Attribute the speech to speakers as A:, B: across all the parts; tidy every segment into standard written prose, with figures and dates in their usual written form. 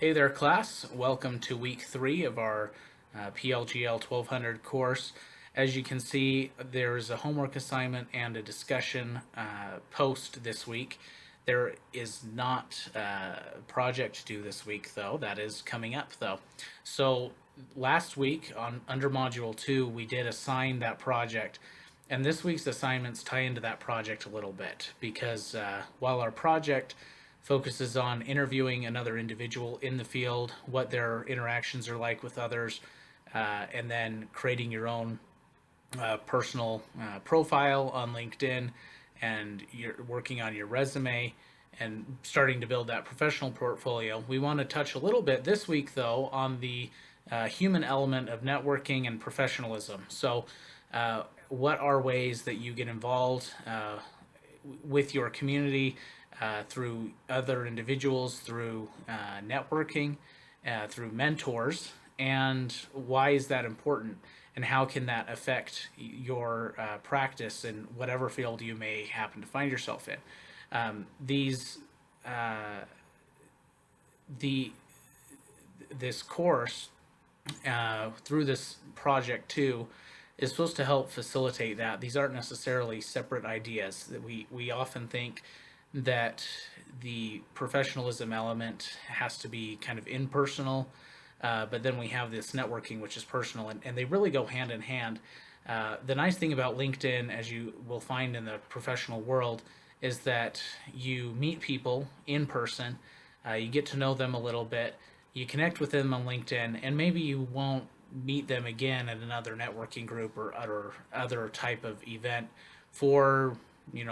A: Hey there, class. Welcome to week 3 of our PLGL 1200 course. As you can see, there's a homework assignment and a discussion post this week. There is not a project due this week, though. That is coming up, though. So last week, under Module 2, we did assign that project. And this week's assignments tie into that project a little bit because while our project focuses on interviewing another individual in the field, what their interactions are like with others, and then creating your own personal profile on LinkedIn, and you're working on your resume and starting to build that professional portfolio. We want to touch a little bit this week, though, on the human element of networking and professionalism. So, what are ways that you get involved with your community through other individuals, through networking, through mentors, and why is that important? And how can that affect your practice in whatever field you may happen to find yourself in? This course through this project too is supposed to help facilitate that. These aren't necessarily separate ideas. That we often think that the professionalism element has to be kind of impersonal, but then we have this networking, which is personal, and they really go hand in hand. The nice thing about LinkedIn, as you will find in the professional world, is that you meet people in person, you get to know them a little bit, you connect with them on LinkedIn, and maybe you won't meet them again at another networking group or other type of event for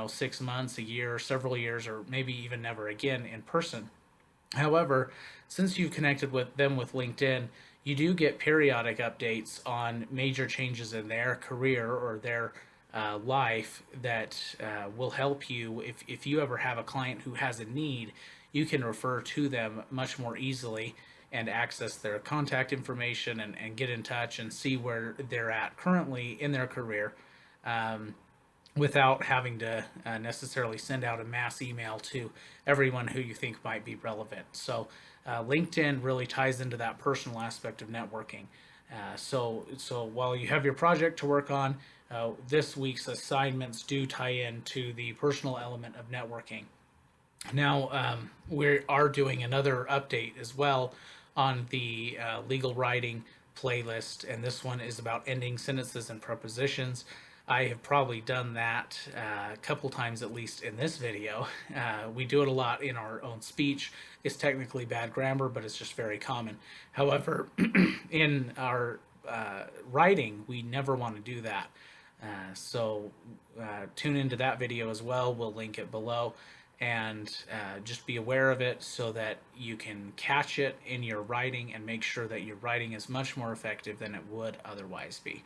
A: 6 months, a year, several years, or maybe even never again in person. However, since you've connected with them with LinkedIn, you do get periodic updates on major changes in their career or their life that will help you. If you ever have a client who has a need, you can refer to them much more easily and access their contact information and get in touch and see where they're at currently in their career. Without having to necessarily send out a mass email to everyone who you think might be relevant. So LinkedIn really ties into that personal aspect of networking. So while you have your project to work on, this week's assignments do tie into the personal element of networking. Now, we are doing another update as well on the legal writing playlist, and this one is about ending sentences and prepositions. I have probably done that a couple times at least in this video. We do it a lot in our own speech. It's technically bad grammar, but it's just very common. However, in our writing, we never want to do that. So tune into that video as well. We'll link it below. And just be aware of it so that you can catch it in your writing and make sure that your writing is much more effective than it would otherwise be.